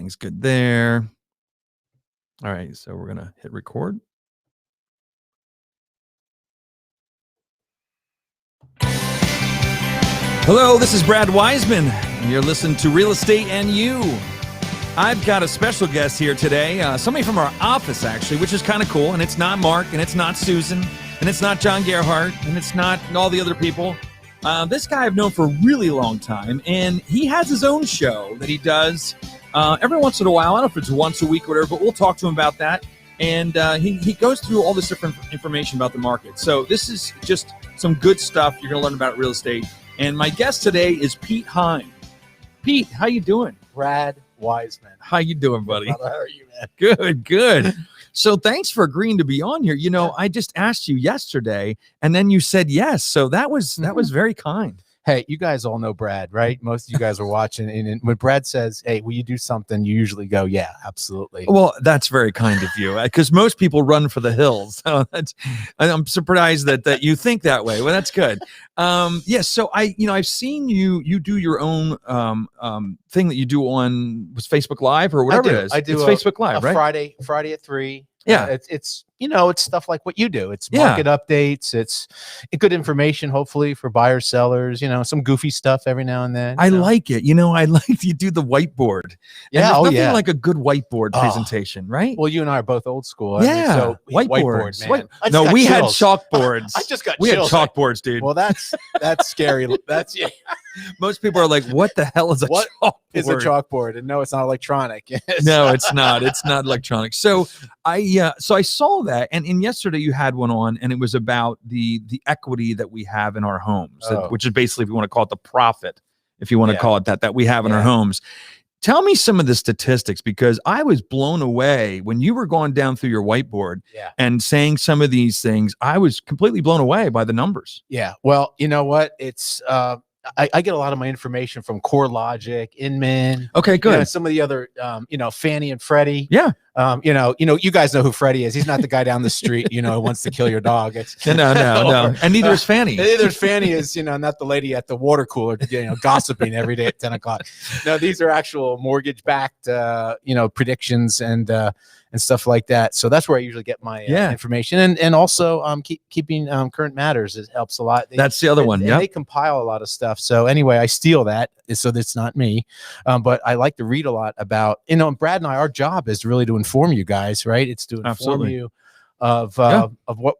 Everything's good there. All right, so we're going to hit record. Hello, this is Brad Wiseman, and you're listening to Real Estate and You. I've got a special guest here today, somebody from our office, actually, which is kind of cool, and it's not Mark, and it's not Susan, and it's not John Gerhardt, and it's not all the other people. This guy I've known for a really long time, and he has his own show that he does every once in a while. I don't know if it's once a week or whatever, but we'll talk to him about that. And he goes through all this different information about the market. So this is just some good stuff you're going to learn about real estate. And my guest today is Pete Heim. Pete, how you doing? Brad Wiseman. How you doing, buddy? How are you, man? Good. So thanks for agreeing to be on here. You know, I just asked you yesterday, and then you said yes. So that was very kind. Hey, you guys all know Brad, right? Most of you guys are watching. And when Brad says, hey, will you do something? You usually go, yeah, absolutely. Well, that's very kind of you, because most people run for the hills. So I'm surprised that you think that way. Well, that's good. Yes. So I've seen you do your own thing that you do on Facebook Live or whatever it is. I do. It's Facebook Live, right? Friday at 3. Yeah. It's it's stuff like what you do. It's market updates. It's good information, hopefully, for buyers, sellers, some goofy stuff every now and then. I like it. I like you do the whiteboard. Yeah. And there's nothing like a good whiteboard presentation, right? Well, you and I are both old school. Yeah. So whiteboards. Man. No, we had chalkboards. I just got We chills. had chalkboards, dude. Well, that's scary. That's Most people are like, what the hell is a chalkboard? Is a chalkboard? And no, it's not electronic. No, it's not. It's not electronic. So I saw that, and yesterday you had one on, and it was about the equity that we have in our homes, which is basically, if you want to call it the profit, if you want to call it that we have in our homes. Tell me some of the statistics, because I was blown away when you were going down through your whiteboard and saying some of these things. I was completely blown away by the numbers. Yeah. Well, you know what? It's I get a lot of my information from CoreLogic, Inman. Okay, good. Some of the other, Fannie and Freddie. Yeah. You guys know who Freddie is. He's not the guy down the street, who wants to kill your dog. No. And neither is Fannie. Neither is Fannie is, not the lady at the water cooler, gossiping every day at 10 o'clock. No, these are actual mortgage-backed, predictions and stuff like that. So that's where I usually get my information, and also keeping current matters. It helps a lot. That's the other one. Yeah, they compile a lot of stuff. So anyway, I steal that, so that's not me. But I like to read a lot about, Brad and I, our job is really to inform you guys, right? It's to inform you of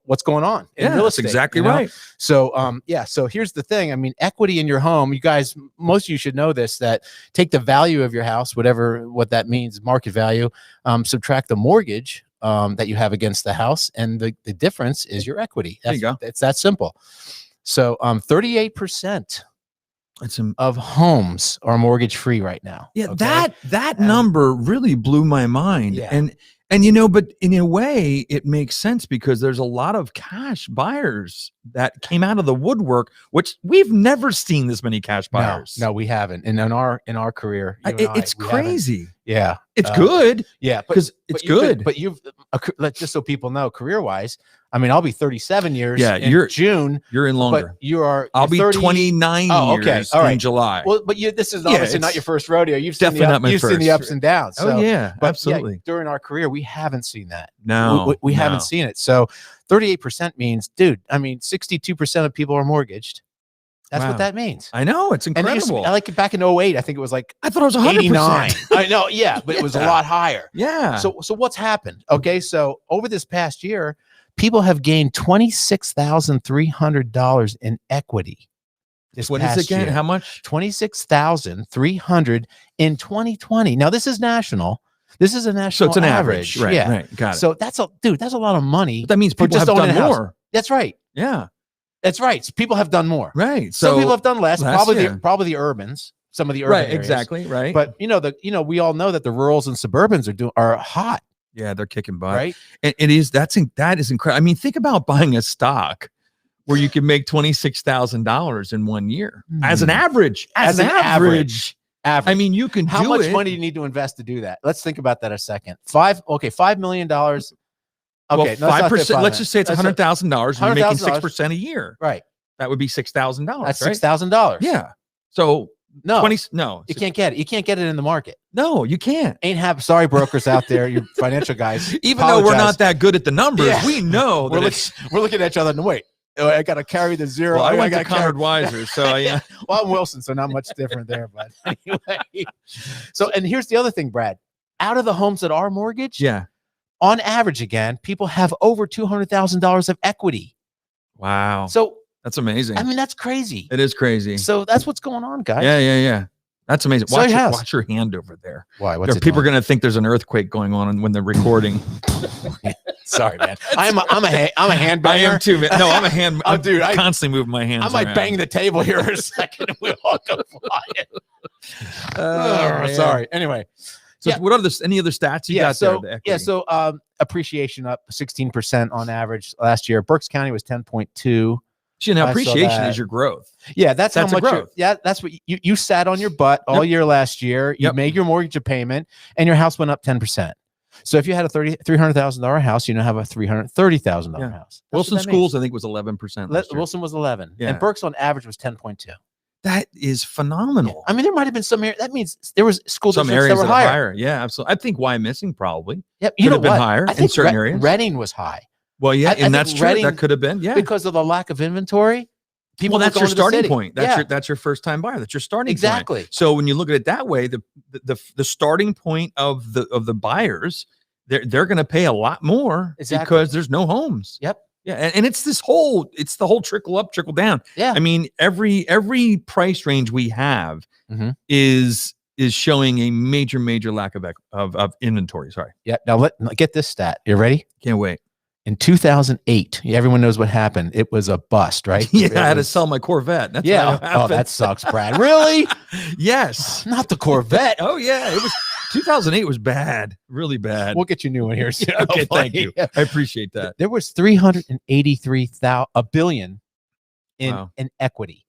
what's going on in real estate. That's exactly right. So so here's the thing. I mean, equity in your home, you guys, most of you should know this, that take the value of your house, what that means, market value, subtract the mortgage that you have against the house, and the difference is your equity. There you go. It's that simple. So 38% of homes are mortgage free right now. Yeah, okay? that number really blew my mind. Yeah. And but in a way, it makes sense, because there's a lot of cash buyers that came out of the woodwork, which we've never seen this many cash buyers. No, we haven't. And in our career, it's crazy. Yeah, it's good. Yeah, because it's good. But you've just so people know, career-wise, I mean, I'll be 37 years. Yeah, in June. You're in longer. But I'll be 29 years in July. Well, but this is obviously not your first rodeo. You've seen the ups and downs. So, absolutely. Yeah, during our career, we haven't seen that. No, we haven't seen it. So 38% means, dude, I mean, 62% of people are mortgaged. That's what that means. I know, it's incredible. And like back in 08, I think it was like, I thought it was 100%. 89. I know, yeah, but it was a lot higher. Yeah. So what's happened? Okay, so over this past year, people have gained $26,300 in equity. What is it again? Year. How much? $26,300 in 2020. Now this is national. This is a national. So it's an average. Right. Yeah. Right. Got it. So that's a lot of money. But that means people have done more. That's right. Yeah. That's right. So people have done more. Right. So some people have done less. Probably the urbans. Some of the urban areas. Exactly. Right. But we all know that the rurals and suburbans are hot. Yeah, they're kicking butt. Right. And that is incredible. I mean, think about buying a stock where you can make $26,000 in 1 year as an average. As an average. I mean, you can. How much money do you need to invest to do that? Let's think about that a second. $5 million. Okay, well, 5%. Let's just say it's $100,000. You're making 6% a year. Right. That would be $6,000. That's $6,000. Yeah. So No, 20, no. you can't get it. You can't get it in the market. No, you can't. Sorry, brokers out there, you financial guys. Even though we're not that good at the numbers, Yeah. we know we're looking at each other and wait. I got to carry the zero. Well, I went got to Conrad Weiser, so yeah. Well, I'm Wilson, so not much different there. But anyway, so and here's the other thing, Brad. Out of the homes that are mortgaged, Yeah. on average, again, people have over $200,000 of equity. Wow. So that's amazing. I mean, that's crazy. It is crazy. So that's what's going on, guys. Yeah. That's amazing. Sell your house. Watch your hand over there. Why? What's it People are doing? going to think there's an earthquake going on when they're recording. Sorry, man. I'm a hand banger. I am too, man. No, I'm a hand. Oh, dude, I constantly move my hands. I might around. bang the table here in a second and we'll all go flying. Sorry. Anyway. So what are any other stats you got there? So appreciation up 16% on average last year. Berks County was 10.2. Now appreciation is your growth. Yeah, that's how much growth. That's what you sat on your butt all year last year. You made your mortgage a payment and your house went up 10%. So if you had a $300,000 house, you now have a $330,000 house. Wilson Schools, I think, was 11%. Wilson was 11. Yeah. And Berks on average was 10.2. That is phenomenal. I mean, there might have been some areas. That means there was school some districts areas that were higher. Yeah, absolutely. I think Wyomissing probably. Yep. Could have been higher in certain areas. Reading was high. Well, yeah, and that's true. That could have been, because of the lack of inventory. Well, that's your starting point. That's your first time buyer. That's your starting exactly. point. So when you look at it that way, the starting point of the buyers, they're going to pay a lot more because there's no homes. Yep. Yeah, and it's the whole trickle up, trickle down. Yeah. I mean, every price range we have is showing a major lack of inventory. Sorry. Yeah. Now get this stat. You ready? Can't wait. In 2008, everyone knows what happened. It was a bust, right? Yeah, I had to sell my Corvette. That's oh, that sucks, Brad. Really? Yes. Not the Corvette. Oh yeah, it was 2008 was bad, really bad. We'll get you a new one here soon. Okay, thank you. I appreciate that. There was $383 billion in equity.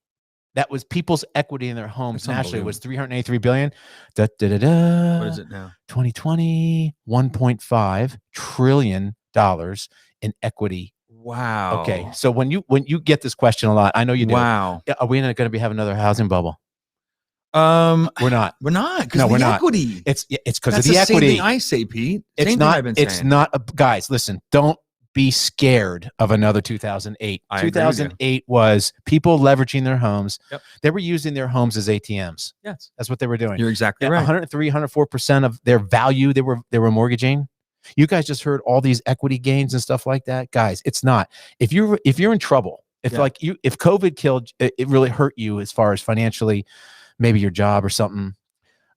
That was people's equity in their homes. Nationally, it was $383 billion. What is it now? 2020, $1.5 trillion in equity. Wow. Okay, so when you get this question a lot, I know you do. Wow. Are we not going to be having another housing bubble? We're not. We're not. Because of the equity. It's because of the equity. Same thing I say, Pete. It's same not. Thing I've been saying. It's not. Guys, listen. Don't be scared of another 2008. 2008 was people leveraging their homes. Yep. They were using their homes as ATMs. Yes, that's what they were doing. You're exactly right. 103, 104% of their value they were mortgaging. You guys just heard all these equity gains and stuff like that, guys. It's not. If you're in trouble, if COVID killed, it really hurt you as far as financially, maybe your job or something,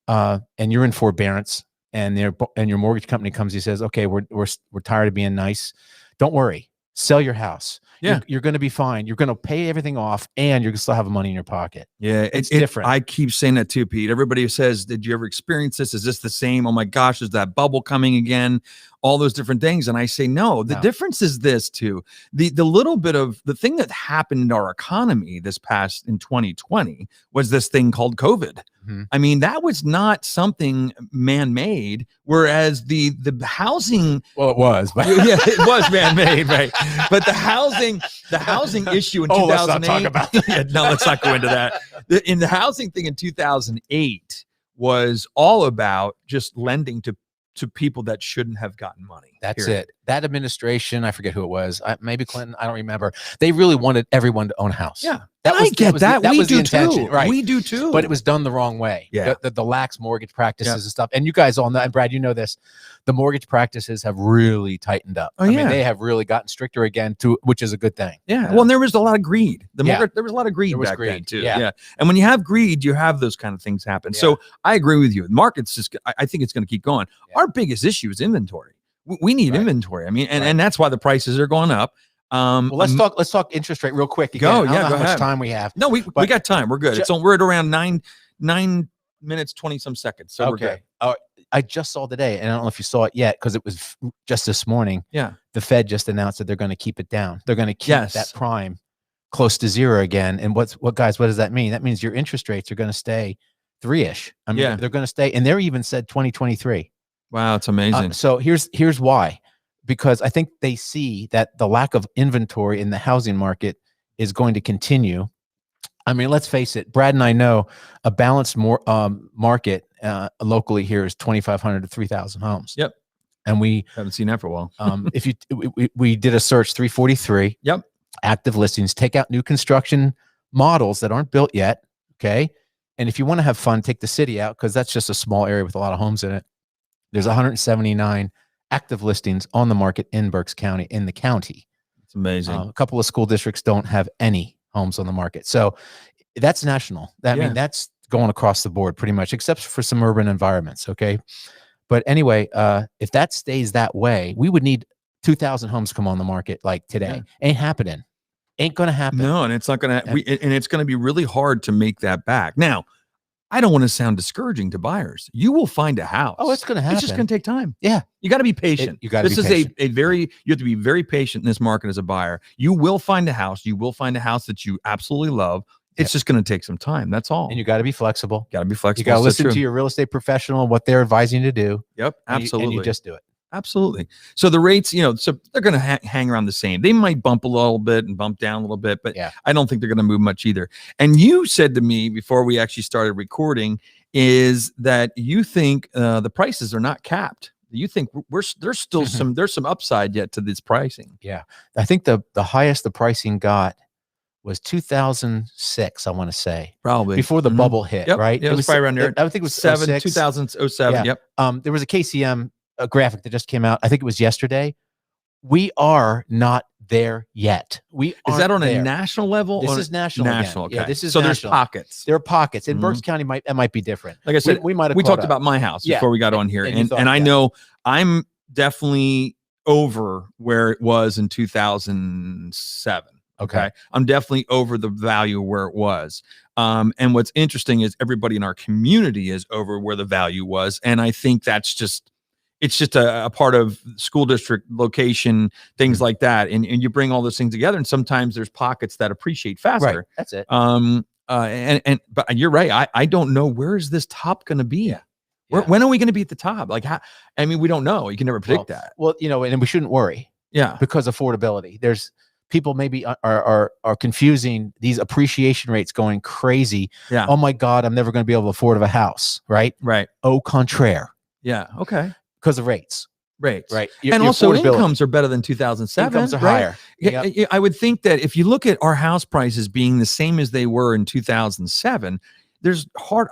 and you're in forbearance, and your mortgage company comes, he says, okay, we're tired of being nice. Don't worry, sell your house. Yeah, you're going to be fine. You're going to pay everything off, and you're going to still have money in your pocket. Yeah, it's different. I keep saying that too, Pete. Everybody says, "Did you ever experience this? Is this the same? Oh my gosh, is that bubble coming again?" All those different things, and I say, no. The difference is this too: the little bit of the thing that happened in our economy this past in 2020 was this thing called COVID. I mean, that was not something man-made, whereas the housing. Well, it was, but yeah, it was man-made, right? But the housing issue in 2008. Let's not talk about that. Yeah, no, let's not go into that. In the housing thing in 2008 was all about just lending to people that shouldn't have gotten money. That's it. That administration, I forget who it was, maybe Clinton, I don't remember. They really wanted everyone to own a house. Yeah. I get that. We was do the intention, too. Right. We do too. But it was done the wrong way. Yeah. The lax mortgage practices and stuff. And you guys all know, and Brad, you know this, the mortgage practices have really tightened up. I mean, they have really gotten stricter again, which is a good thing. Yeah. Well, and there was a lot of greed. There was a lot of greed back then too. Yeah. And when you have greed, you have those kind of things happen. Yeah. So I agree with you. The market's just, I think it's going to keep going. Yeah. Our biggest issue is inventory. We need inventory. I mean, and that's why the prices are going up. Well, let's talk interest rate real quick. Again. Go, I don't know go how ahead. much time we have. No, we got time. We're good. We're at around 9 minutes 20 some seconds. So okay. We're good. I just saw today, and I don't know if you saw it yet because it was just this morning. Yeah, the Fed just announced that they're going to keep it down. They're going to keep that prime close to zero again. And what does that mean? That means your interest rates are going to stay 3-ish. I mean, they're going to stay, and they're even said 2023. Wow, it's amazing. So here's why. Because I think they see that the lack of inventory in the housing market is going to continue. I mean, let's face it. Brad and I know a balanced market locally here is 2,500 to 3,000 homes. Yep. And we haven't seen that for a while. if you we did a search, 343. Yep. Active listings. Take out new construction models that aren't built yet. Okay. And if you want to have fun, take the city out, because that's just a small area with a lot of homes in it. There's 179 active listings on the market in Berks County, in the county. It's amazing. A couple of school districts don't have any homes on the market. So that's national. I mean, that's going across the board pretty much, except for some urban environments. Okay. But anyway, if that stays that way, we would need 2,000 homes come on the market like today. Ain't happening. Ain't going to happen. No, and it's not going to, and it's going to be really hard to make that back. Now, I don't want to sound discouraging to buyers. You will find a house. Oh, it's going to happen. It's just going to take time. Yeah. You got to be patient. You got to be patient. This is you have to be very patient in this market as a buyer. You will find a house. You will find a house that you absolutely love. It's just going to take some time. That's all. And you got to be flexible. Got to be flexible. You got to listen to your real estate professional and what they're advising you to do. Yep. Absolutely. And you just do it. Absolutely. So the rates, so they're going to hang around the same. They might bump a little bit and bump down a little bit, but I don't think they're going to move much either. And you said to me before we actually started recording is that you think the prices are not capped. You think there's still some upside yet to this pricing. Yeah. I think the highest the pricing got was 2006, I want to say. Probably. Before the bubble hit, right? Yeah, it was probably around there. I think it was 2007. Yeah. Yep. There was a KCM graphic that just came out. I think it was yesterday. We are not there yet. Is that on a national level? This is national. National. Okay. Yeah, this is so national. There's pockets. There are pockets. In Berks County, it might be different. Like I said, we talked about my house before we got on here. And I know I'm definitely over where it was in 2007. Okay. I'm definitely over the value where it was. And what's interesting is everybody in our community is over where the value was. And I think it's just a part of school district location, things like that. And you bring all those things together. And sometimes there's pockets that appreciate faster. Right. That's it. But you're right. I don't know, where is this top going to be? Yeah. When are we going to be at the top? Like, we don't know. You can never predict that. Well, and we shouldn't worry. Yeah. Because affordability. There's people maybe are confusing these appreciation rates going crazy. Yeah. Oh my God, I'm never going to be able to afford a house. Right. Right. Au contraire. Yeah. Okay. Because of rates. Right. And also incomes are better than 2007. Incomes are right? higher. Yeah, I would think that if you look at our house prices being the same as they were in 2007,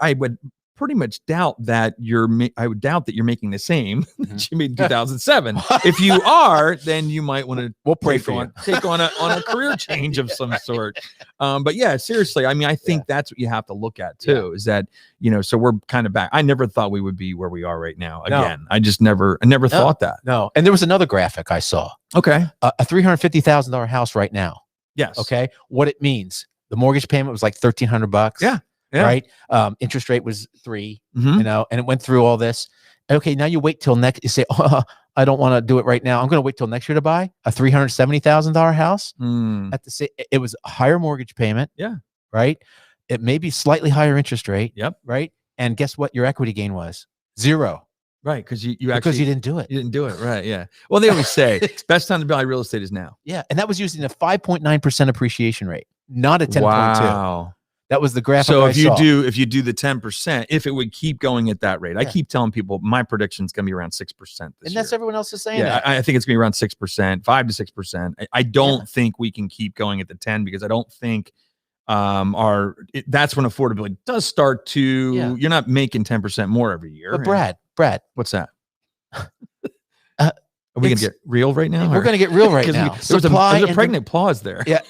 I would pretty much doubt that you're making the same that you made in 2007. If you are, then you might want to take on a career change of some sort. But yeah, seriously, I think that's what you have to look at too, is that, so we're kind of back. I never thought we would be where we are right now. Again, I just never thought that. No. And there was another graphic I saw. Okay. A $350,000 house right now. Yes. Okay. What it means. The mortgage payment was like $1,300. Yeah. Right. Interest rate was 3%, and it went through all this. Okay. Now you wait till next, you say, oh, I don't want to do it right now. I'm going to wait till next year to buy a $370,000 house. It was a higher mortgage payment. Yeah. Right. It may be slightly higher interest rate. Yep. Right. And guess what? Your equity gain was 0. Right. Because you didn't do it. You didn't do it. Right. Yeah. Well, they always say best time to buy real estate is now. Yeah. And that was using a 5.9% appreciation rate, not a 10.2. Wow. That was the graphic. So if you do the 10%, if it would keep going at that rate, I keep telling people my prediction is going to be around 6% this year. And that's everyone else is saying. Yeah, I think it's going to be around 6%, 5 to 6%. I don't think we can keep going at the 10 because I don't think that's when affordability does start to. You're not making 10% more every year. But Brad, what's that? Are we going to get real right now? We're going to get real right now. There's a pregnant pause there. Yeah.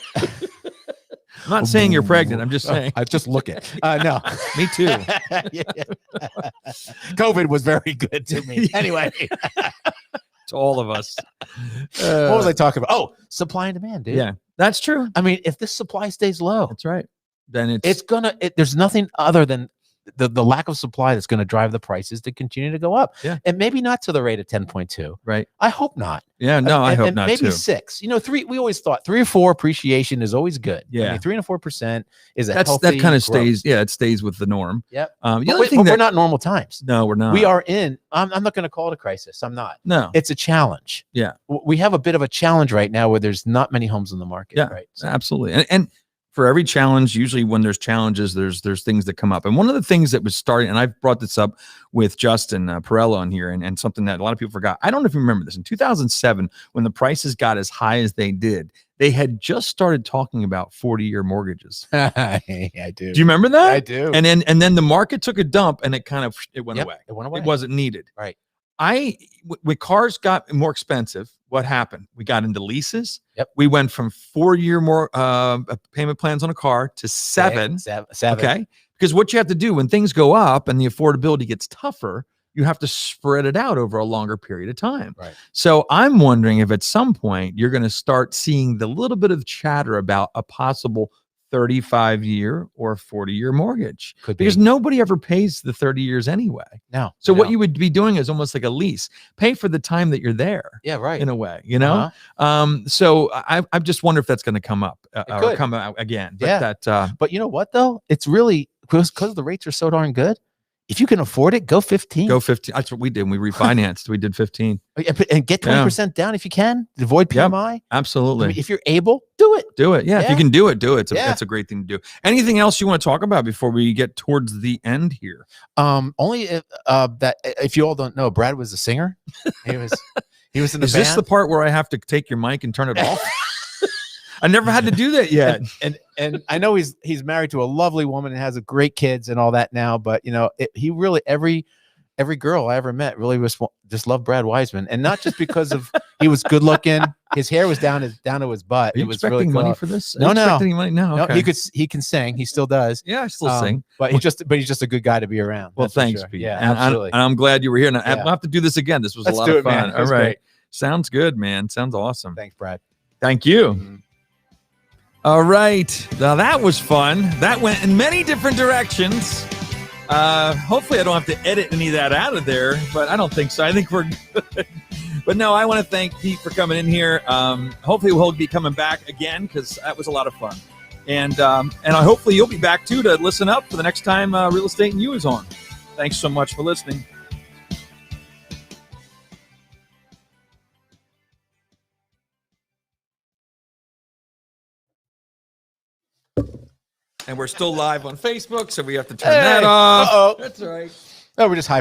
I'm not saying you're pregnant. I'm just saying. I just look it. No, me too. COVID was very good to me. Anyway, to all of us. What was I talking about? Oh, supply and demand, dude. Yeah, that's true. If this supply stays low, that's right. Then there's nothing other than the lack of supply that's going to drive the prices to continue to go up. Yeah. And maybe not to the rate of 10.2. Right. I hope not. Yeah. No, I hope not. Maybe too. 6. 3. We always thought 3 or 4 appreciation is always good. Yeah. 3 and 4% is a healthy that kind of stays. Yeah. It stays with the norm. Yep. We're not normal times. No, we're not. We are in. I'm not going to call it a crisis. I'm not. No. It's a challenge. Yeah. We have a bit of a challenge right now where there's not many homes in the market. Yeah. Right. Absolutely. And for every challenge, usually when there's challenges, there's things that come up. And one of the things that was starting, and I've brought this up with Justin Perello on here, and something that a lot of people forgot. I don't know if you remember this. In 2007, when the prices got as high as they did, they had just started talking about 40-year mortgages. I do. Do you remember that? I do. And then the market took a dump, and it went away. It went away. It wasn't needed. Right. When cars got more expensive, what happened? We got into leases. Yep. We went from 4-year more payment plans on a car to seven. Okay. Because what you have to do when things go up and the affordability gets tougher, you have to spread it out over a longer period of time. Right. So I'm wondering if at some point you're going to start seeing the little bit of chatter about a possible 35-year or 40-year mortgage. Could be. Because nobody ever pays the 30 years anyway. No. So what you would be doing is almost like a lease. Pay for the time that you're there. Yeah, right. In a way, you know? So I just wonder if that's going to come up or come out again. But but you know what, though? It's really, because the rates are so darn good. If you can afford it, go 15. Go 15. That's what we did. We refinanced. We did 15. And get 20% down if you can. Avoid PMI. Yep, absolutely. I mean, if you're able, do it. Do it. Yeah. If you can do it, do it. It's a great thing to do. Anything else you want to talk about before we get towards the end here? Only that if you all don't know, Brad was a singer. He was in the band. Is this the part where I have to take your mic and turn it off? I never had to do that yet. And I know he's married to a lovely woman and has a great kids and all that now, but you know, he really, every girl I ever met really was just loved Brad Wiseman, and not just because of he was good looking. His hair was down to his butt. Are you it was expecting really cool. money for this? No. Money? No, okay. He can sing. He still does. Yeah, I still sing. But he's just a good guy to be around. Well, thanks, sure. Pete. Yeah, and absolutely. I'm glad you were here. And I'll have to do this again. This was a lot of fun. Man. All right. Great. Sounds good, man. Sounds awesome. Thanks, Brad. Thank you. Mm-hmm. All right. Now that was fun. That went in many different directions. Hopefully I don't have to edit any of that out of there, but I don't think so. I think we're good. But no, I want to thank Pete for coming in here. Hopefully we'll be coming back again because that was a lot of fun. And hopefully you'll be back too to listen up for the next time Real Estate and You is on. Thanks so much for listening. And we're still live on Facebook, so we have to turn that off. Uh-oh. That's all right. No, we're just high